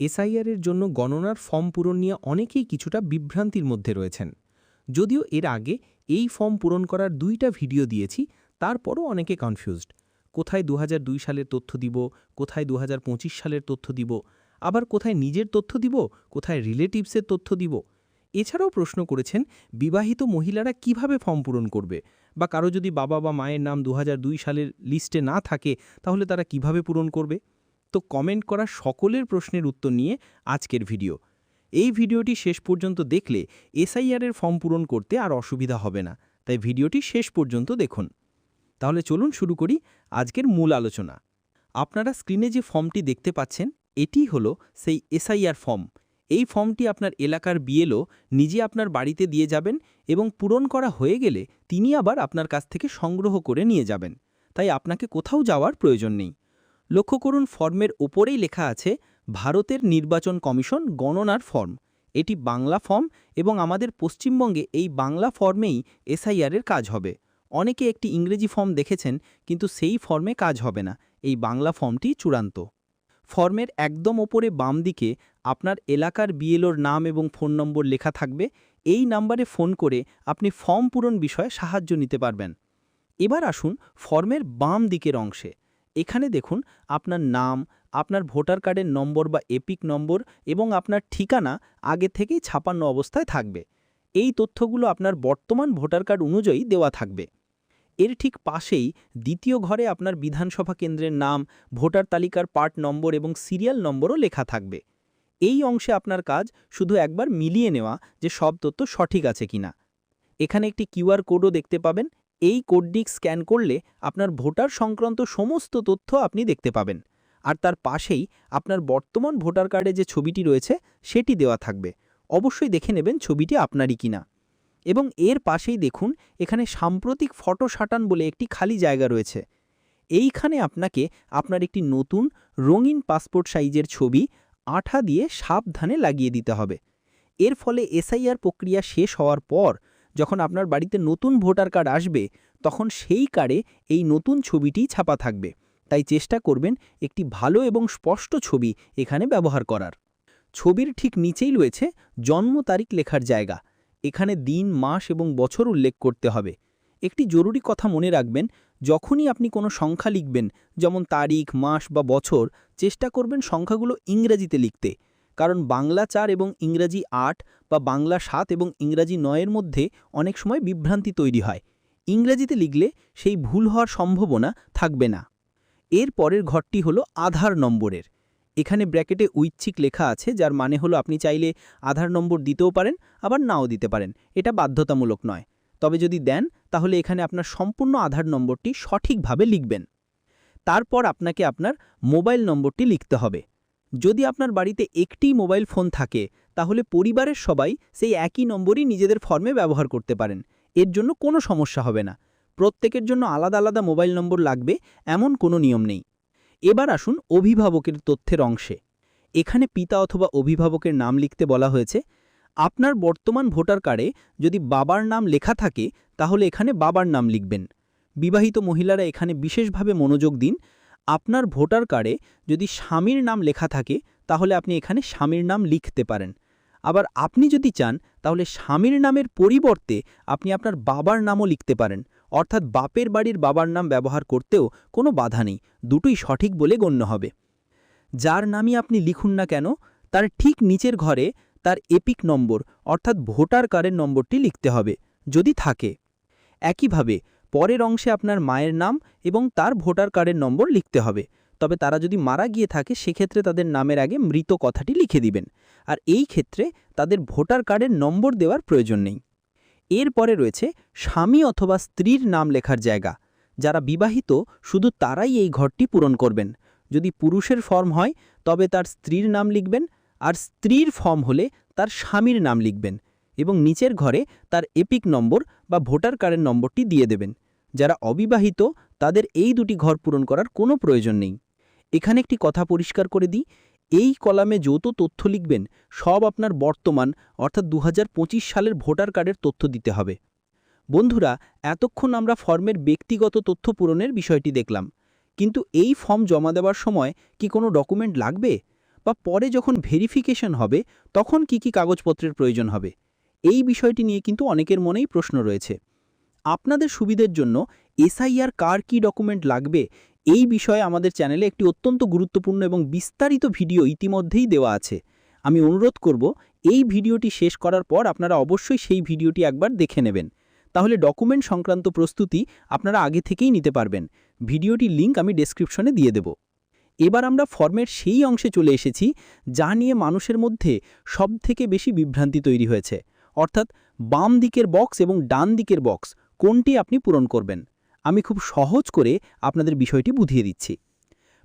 এসআইআর-এর জন্য গণনার ফর্ম পূরণ নিয়ে অনেকেই কিছুটা বিভ্রান্তির মধ্যে রয়েছেন। যদিও এর আগে এই ফর্ম পূরণ করার ২টা ভিডিও দিয়েছি, তারপরও অনেকে কনফিউজড। কোথায় ২০০২ সালের তথ্য দিব, কোথায় ২০২৫ সালের তথ্য দিব, আবার কোথায় নিজের তথ্য দিব, কোথায় রিলেটিভসের তথ্য দিব। এছাড়াও প্রশ্ন করেছেন বিবাহিত মহিলারা কিভাবে ফর্ম পূরণ করবে, বা কারো যদি বাবা বা মায়ের নাম ২০০২ সালের লিস্টে না থাকে তাহলে তারা কিভাবে পূরণ করবে। তো কমেন্ট করা সকলের প্রশ্নের উত্তর নিয়ে আজকের ভিডিও। এই ভিডিওটি শেষ পর্যন্ত দেখলে এসআইআর-এর ফর্ম পূরণ করতে আর অসুবিধা হবে না, তাই ভিডিওটি শেষ পর্যন্ত দেখুন। তাহলে চলুন শুরু করি আজকের মূল আলোচনা। আপনারা স্ক্রিনে যে ফর্মটি দেখতে পাচ্ছেন, এটি হলো সেই এসআইআর ফর্ম। এই ফর্মটি আপনার এলাকার বিএলও নিজে আপনার বাড়িতে দিয়ে যাবেন এবং পূরণ করা হয়ে গেলে তিনি আবার আপনার কাছ থেকে সংগ্রহ করে নিয়ে যাবেন, তাই আপনাকে কোথাও যাওয়ার প্রয়োজন নেই। লক্ষ্য করুন, ফর্মের ওপরেই লেখা আছে ভারতের নির্বাচন কমিশন গণনার ফর্ম। এটি বাংলা ফর্ম এবং আমাদের পশ্চিমবঙ্গে এই বাংলা ফর্মেই এসআইআর-এর কাজ হবে। অনেকে একটি ইংরেজি ফর্ম দেখেছেন, কিন্তু সেই ফর্মে কাজ হবে না, এই বাংলা ফর্মটি চূড়ান্ত। ফর্মের একদম ওপরে বাম দিকে আপনার এলাকার বিএলওর নাম এবং ফোন নম্বর লেখা থাকবে। এই নাম্বারে ফোন করে আপনি ফর্ম পূরণ বিষয়ে সাহায্য নিতে পারবেন। এবার আসুন ফর্মের বাম দিকের অংশে। এখানে দেখুন আপনার নাম, আপনার ভোটার কার্ডের নম্বর বা এপিক নম্বর এবং আপনার ঠিকানা আগে থেকেই ছাপানো অবস্থায় থাকবে। এই তথ্যগুলো আপনার বর্তমান ভোটার কার্ড অনুযায়ী দেওয়া থাকবে। এর ঠিক পাশেই দ্বিতীয় ঘরে আপনার বিধানসভা কেন্দ্রের নাম, ভোটার তালিকার পার্ট নম্বর এবং সিরিয়াল নম্বরও লেখা থাকবে। এই অংশে আপনার কাজ শুধু একবার মিলিয়ে নেওয়া যে সব তথ্য সঠিক আছে কিনা। এখানে একটি কিউআর কোডও দেখতে পাবেন। এই কোডটি স্ক্যান করলে আপনার ভোটার সংক্রান্ত সমস্ত তথ্য আপনি দেখতে পাবেন। আর তার পাশেই আপনার বর্তমান ভোটার কার্ডে যে ছবিটি রয়েছে সেটি দেওয়া থাকবে। অবশ্যই দেখে নেবেন ছবিটি আপনারই কিনা। এবং এর পাশেই দেখুন এখানে সাম্প্রতিক ফটো সাটান বলে একটি খালি জায়গা রয়েছে। এইখানে আপনাকে আপনার একটি নতুন রঙিন পাসপোর্ট সাইজের ছবি আঠা দিয়ে সাবধানে লাগিয়ে দিতে হবে। এর ফলে এসআইআর প্রক্রিয়া শেষ হওয়ার পর যখন আপনার বাড়িতে নতুন ভোটার কার্ড আসবে, তখন সেই কার্ডে এই নতুন ছবিটি ছাপা থাকবে। তাই চেষ্টা করবেন একটি ভালো এবং স্পষ্ট ছবি এখানে ব্যবহার করার। ছবির ঠিক নিচেই রয়েছে জন্ম তারিখ লেখার জায়গা। এখানে দিন, মাস এবং বছর উল্লেখ করতে হবে। একটি জরুরি কথা মনে রাখবেন, যখনই আপনি কোনো সংখ্যা লিখবেন, যেমন তারিখ, মাস বা বছর, চেষ্টা করবেন সংখ্যাগুলো ইংরেজিতে লিখতে। কারণ বাংলা ৪ এবং ইংরাজি ৮ বা বাংলা ৭ এবং ইংরাজি ৯-এর মধ্যে অনেক সময় বিভ্রান্তি তৈরি হয়। ইংরেজিতে লিখলে সেই ভুল হওয়ার সম্ভাবনা থাকবে না। এর পরের ঘরটি হলো আধার নম্বরের। এখানে ব্র্যাকেটে ঐচ্ছিক লেখা আছে, যার মানে হলো আপনি চাইলে আধার নম্বর দিতেও পারেন, আবার নাও দিতে পারেন। এটা বাধ্যতামূলক নয়। তবে যদি দেন তাহলে এখানে আপনার সম্পূর্ণ আধার নম্বরটি সঠিকভাবে লিখবেন। তারপর আপনাকে আপনার মোবাইল নম্বরটি লিখতে হবে। যদি আপনার বাড়িতে একটিই মোবাইল ফোন থাকে তাহলে পরিবারের সবাই সেই একই নম্বরই নিজেদের ফর্মে ব্যবহার করতে পারেন। এর জন্য কোনো সমস্যা হবে না। প্রত্যেকের জন্য আলাদা আলাদা মোবাইল নম্বর লাগবে এমন কোনো নিয়ম নেই। এবার আসুন অভিভাবকের তথ্যের অংশে। এখানে পিতা অথবা অভিভাবকের নাম লিখতে বলা হয়েছে। আপনার বর্তমান ভোটার কার্ডে যদি বাবার নাম লেখা থাকে তাহলে এখানে বাবার নাম লিখবেন। বিবাহিত মহিলারা এখানে বিশেষভাবে মনোযোগ দিন। আপনার ভোটার কার্ডে যদি স্বামীর নাম লেখা থাকে তাহলে আপনি এখানে স্বামীর নাম লিখতে পারেন। আবার আপনি যদি চান তাহলে স্বামীর নামের পরিবর্তে আপনি আপনার বাবার নামও লিখতে পারেন। অর্থাৎ বাপের বাড়ির বাবার নাম ব্যবহার করতেও কোনো বাধা নেই, দুটোই সঠিক বলে গণ্য হবে। যার নামই আপনি লিখুন না কেন, তার ঠিক নিচের ঘরে তার এপিক নম্বর অর্থাৎ ভোটার কার্ডের নম্বরটি লিখতে হবে যদি থাকে। একইভাবে পরের অংশে আপনার মায়ের নাম এবং তার ভোটার কার্ডের নম্বর লিখতে হবে। তবে তারা যদি মারা গিয়ে থাকে সেক্ষেত্রে তাদের নামের আগে মৃত কথাটি লিখে দিবেন। আর এই ক্ষেত্রে তাদের ভোটার কার্ডের নম্বর দেওয়ার প্রয়োজন নেই। এরপরে রয়েছে স্বামী অথবা স্ত্রীর নাম লেখার জায়গা। যারা বিবাহিত শুধু তারাই এই ঘরটি পূরণ করবেন। যদি পুরুষের ফর্ম হয় তবে তার স্ত্রীর নাম লিখবেন, আর স্ত্রীর ফর্ম হলে তার স্বামীর নাম লিখবেন এবং নিচের ঘরে তার এপিক নম্বর বা ভোটার কার্ডের নম্বরটি দিয়ে দেবেন। যারা অবিবাহিত তাদের এই দুটি ঘর পূরণ করার কোনো প্রয়োজন নেই। এখানে একটি কথা পরিষ্কার করে দিই, এই কলামে যত তথ্য লিখবেন সব আপনার বর্তমান অর্থাৎ ২০২৫ সালের ভোটার কার্ডের তথ্য দিতে হবে। বন্ধুরা, এতক্ষণ আমরা ফর্মের ব্যক্তিগত তথ্য পূরণের বিষয়টি দেখলাম, কিন্তু এই ফর্ম জমা দেওয়ার সময় কি কোনো ডকুমেন্ট লাগবে? বা পরে যখন ভেরিফিকেশন হবে তখন কি কি কাগজপত্রের প্রয়োজন হবে, এই বিষয়টি নিয়ে কিন্তু অনেকের মনেই প্রশ্ন রয়েছে। আপনাদের সুবিধের জন্য এসআইআর কার কী ডকুমেন্ট লাগবে এই বিষয়ে আমাদের চ্যানেলে একটি অত্যন্ত গুরুত্বপূর্ণ এবং বিস্তারিত ভিডিও ইতিমধ্যেই দেওয়া আছে। আমি অনুরোধ করব এই ভিডিওটি শেষ করার পর আপনারা অবশ্যই সেই ভিডিওটি একবার দেখে নেবেন, তাহলে ডকুমেন্ট সংক্রান্ত প্রস্তুতি আপনারা আগে থেকেই নিতে পারবেন। ভিডিওটির লিঙ্ক আমি ডেসক্রিপশনে দিয়ে দেব। এবার আমরা ফর্মের সেই অংশে চলে এসেছি যা নিয়ে মানুষের মধ্যে সবথেকে বেশি বিভ্রান্তি তৈরি হয়েছে, অর্থাৎ বাম দিকের বক্স এবং ডান দিকের বক্স কোনটি আপনি পূরণ করবেন। আমি খুব সহজ করে আপনাদের বিষয়টি বুঝিয়ে দিচ্ছি।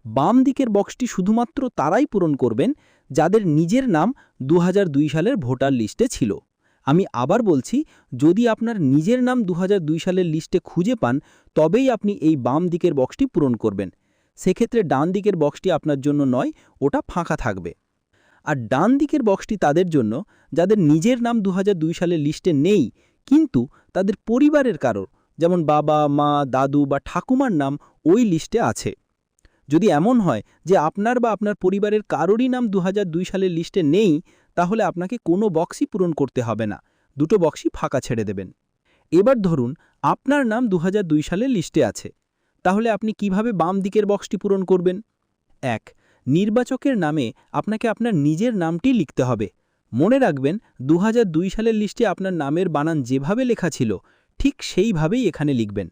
বাম দিকের বক্সটি শুধুমাত্র তারাই পূরণ করবেন যাদের নিজের নাম 2002 সালের ভোটার লিস্টে ছিল। আমি আবার বলছি, যদি আপনার নিজের নাম 2002 সালের লিস্টে খুঁজে পান তবেই আপনি এই বাম দিকের বক্সটি পূরণ করবেন। সেক্ষেত্রে ডান দিকের বক্সটি আপনার জন্য নয়, ওটা ফাঁকা থাকবে। আর ডান দিকের বক্সটি তাদের জন্য যাদের নিজের নাম 2002 সালের লিস্টে নেই, কিন্তু তাদের পরিবারের কারোর, যেমন বাবা, মা, দাদু বা ঠাকুমার নাম ওই লিস্টে আছে। যদি এমন হয় যে আপনার বা আপনার পরিবারের কারোরই নাম 2002 সালের লিস্টে নেই, তাহলে আপনাকে কোনো বক্সই পূরণ করতে হবে না, দুটো বক্সই ফাঁকা ছেড়ে দেবেন। এবার ধরুন আপনার নাম 2002 সালের লিস্টে আছে, তাহলে আপনি কিভাবে বাম দিকের বক্সটি পূরণ করবেন? 1. নির্বাচকের নামে আপনাকে আপনার নিজের নামটি লিখতে হবে। মনে রাখবেন 2002 সালের লিস্টে আপনার নামের বানান যেভাবে লেখা ছিল ঠিক সেইভাবেই এখানে লিখবেন।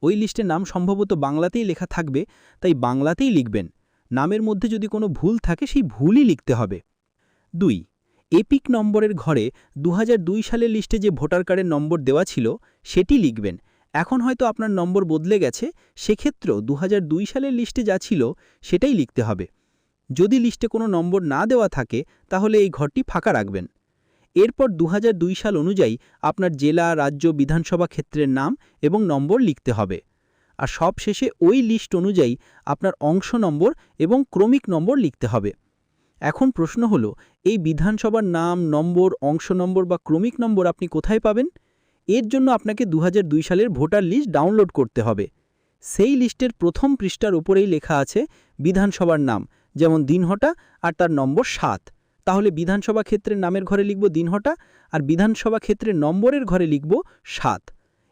ওই লিস্টে নাম সম্ভবত বাংলাতেই লেখা থাকবে, তাই বাংলাতেই লিখবেন। নামের মধ্যে যদি কোনো ভুল থাকে সেই ভুলই লিখতে হবে। 2. এপিক নম্বরের ঘরে 2002 সালের লিস্টে যে ভোটার কার্ডের নম্বর দেওয়া ছিল সেটি লিখবেন। এখন হয়তো আপনার নম্বর বদলে গেছে, সেক্ষেত্রেও 2002 সালের লিস্টে যা ছিল সেটাই লিখতে হবে। যদি লিস্টে কোনো নম্বর না দেওয়া থাকে তাহলে এই ঘরটি ফাঁকা রাখবেন। এরপর 2002 সাল অনুযায়ী আপনার জেলা, রাজ্য, বিধানসভা ক্ষেত্রের নাম এবং নম্বর লিখতে হবে। আর সবশেষে ওই লিস্ট অনুযায়ী আপনার অংশ নম্বর এবং ক্রমিক নম্বর লিখতে হবে। এখন প্রশ্ন হলো, এই বিধানসভার নাম, নম্বর, অংশ নম্বর বা ক্রমিক নম্বর আপনি কোথায় পাবেন? এর জন্য আপনাকে 2002 সালের ভোটার লিস্ট ডাউনলোড করতে হবে। সেই লিস্টের প্রথম পৃষ্ঠার উপরেই লেখা আছে বিধানসভার নাম, যেমন দিনহটা আর তার নম্বর 7। তাহলে বিধানসভা ক্ষেত্রের নামের ঘরে লিখব দিনহটা, আর বিধানসভা ক্ষেত্রের নম্বরের ঘরে লিখব 7।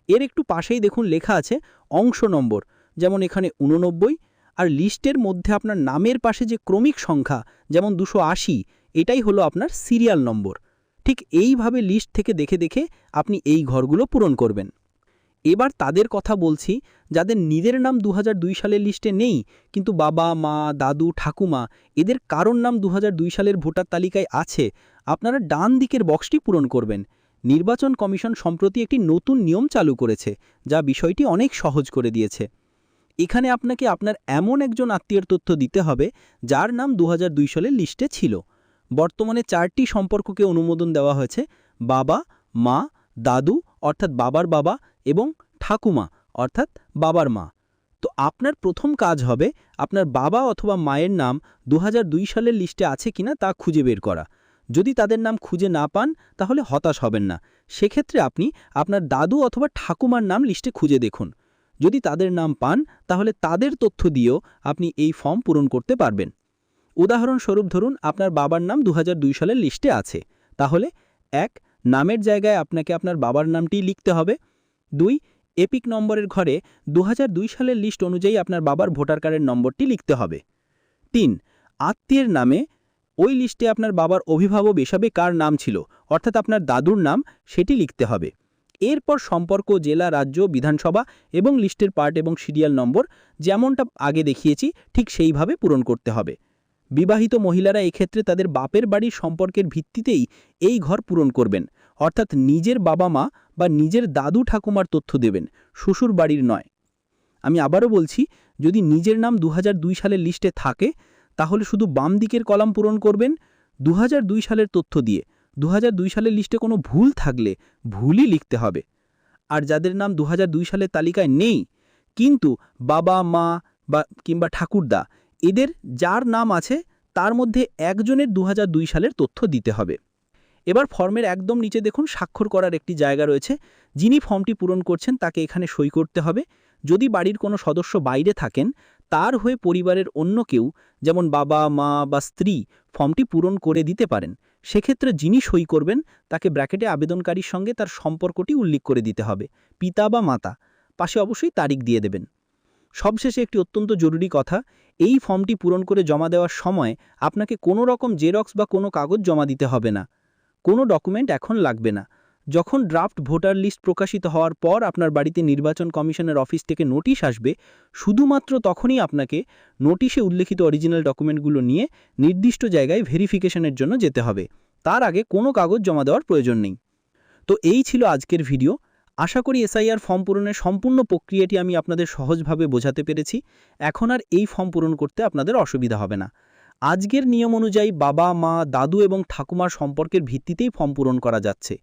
এর একটু পাশেই দেখুন লেখা আছে অংশ নম্বর, যেমন এখানে 89। আর লিস্টের মধ্যে আপনার নামের পাশে যে ক্রমিক সংখ্যা, যেমন 280, এটাই হলো আপনার সিরিয়াল নম্বর। ঠিক এইভাবে লিস্ট থেকে দেখে দেখে আপনি এই ঘরগুলো পূরণ করবেন। এবার তাদের কথা বলছি যাদের নিজের নাম 2002 সালের লিস্টে নেই, কিন্তু বাবা, মা, দাদু, ঠাকুমা এদের কারোর নাম 2002 সালের ভোটার তালিকায় আছে। আপনারা ডান দিকের বক্সটি পূরণ করবেন। নির্বাচন কমিশন সম্প্রতি একটি নতুন নিয়ম চালু করেছে, যা বিষয়টি অনেক সহজ করে দিয়েছে। এখানে আপনাকে আপনার এমন একজন আত্মীয়ের তথ্য দিতে হবে যার নাম 2002 সালের লিস্টে ছিল। বর্তমানে 4টি সম্পর্ককে অনুমোদন দেওয়া হয়েছে: বাবা, মা, দাদু অর্থাৎ বাবার বাবা এবং ঠাকুমা অর্থাৎ বাবার মা। তো আপনার প্রথম কাজ হবে আপনার বাবা অথবা মায়ের নাম 2002 সালের লিস্টে আছে কিনা তা খুঁজে বের করা। যদি তাদের নাম খুঁজে না পান তাহলে হতাশ হবেন না। সেক্ষেত্রে আপনি আপনার দাদু অথবা ঠাকুমার নাম লিস্টে খুঁজে দেখুন। যদি তাদের নাম পান তাহলে তাদের তথ্য দিয়েও আপনি এই ফর্ম পূরণ করতে পারবেন। উদাহরণস্বরূপ ধরুন আপনার বাবার নাম 2002 সালের লিস্টে আছে, তাহলে 1. নামের জায়গায় আপনাকে আপনার বাবার নামটি লিখতে হবে। 2. এপিক নম্বরের ঘরে 2002 সালের লিস্ট অনুযায়ী আপনার বাবার ভোটার কার্ডের নম্বরটি লিখতে হবে। 3. আত্মীয়ের নামে ওই লিস্টে আপনার বাবার অভিভাবক হিসাবে কার নাম ছিল, অর্থাৎ আপনার দাদুর নাম, সেটি লিখতে হবে। এরপর সম্পর্ক, জেলা, রাজ্য, বিধানসভা এবং লিস্টের পার্ট এবং সিরিয়াল নম্বর যেমনটা আগে দেখিয়েছি ঠিক সেইভাবে পূরণ করতে হবে। বিবাহিত মহিলারা এক্ষেত্রে তাদের বাপের বাড়ির সম্পর্কের ভিত্তিতেই এই ঘর পূরণ করবেন, অর্থাৎ নিজের বাবা মা বা নিজের দাদু ঠাকুমার তথ্য দেবেন, শ্বশুর বাড়ির নয়। আমি আবারও বলছি, যদি নিজের নাম 2002 সালের লিস্টে থাকে তাহলে শুধু বাম দিকের কলাম পূরণ করবেন 2002 সালের তথ্য দিয়ে। 2002 সালের লিস্টে কোনো ভুল থাকলে ভুলই লিখতে হবে। আর যাদের নাম 2002 সালের তালিকায় নেই কিন্তু বাবা, মা বা কিংবা ঠাকুরদা এদের যার নাম আছে তার মধ্যে একজনের 2002 সালের তথ্য দিতে হবে। এবার ফর্মের একদম নিচে দেখুন স্বাক্ষর করার একটি জায়গা রয়েছে। যিনি ফর্মটি পূরণ করছেন তাকে এখানে সই করতে হবে। যদি বাড়ির কোনো সদস্য বাইরে থাকেন তার হয়ে পরিবারের অন্য কেউ, যেমন বাবা, মা বা স্ত্রী, ফর্মটি পূরণ করে দিতে পারেন। সেক্ষেত্রে যিনি সই করবেন তাকে ব্র্যাকেটে আবেদনকারীর সঙ্গে তার সম্পর্কটি উল্লেখ করে দিতে হবে, পিতা বা মাতা। পাশে অবশ্যই তারিখ দিয়ে দেবেন। সবশেষে একটি অত্যন্ত জরুরি কথা, এই ফর্মটি পূরণ করে জমা দেওয়ার সময় আপনাকে কোনো রকম জেরক্স বা কোনো কাগজ জমা দিতে হবে না। কোনো ডকুমেন্ট এখন লাগবে না। যখন ড্রাফট ভোটার লিস্ট প্রকাশিত হওয়ার পর আপনার বাড়িতে নির্বাচন কমিশনের অফিস থেকে নোটিশ আসবে, শুধুমাত্র তখনই আপনাকে নোটিশে উল্লেখিত অরিজিনাল ডকুমেন্টগুলো নিয়ে নির্দিষ্ট জায়গায় ভেরিফিকেশনের জন্য যেতে হবে। তার আগে কোনো কাগজ জমা দেওয়ার প্রয়োজন নেই। তো এই ছিল আজকের ভিডিও। আশা করি এসআইআর ফর্ম পূরণের সম্পূর্ণ প্রক্রিয়াটি আমি আপনাদের সহজভাবে বোঝাতে পেরেছি। এখন আর এই ফর্ম পূরণ করতে আপনাদের অসুবিধা হবে না। আজকের নিয়ম অনুযায়ী বাবা, মা, দাদু এবং ঠাকুমার সম্পর্কের ভিত্তিতেই ফর্ম পূরণ করা যাচ্ছে।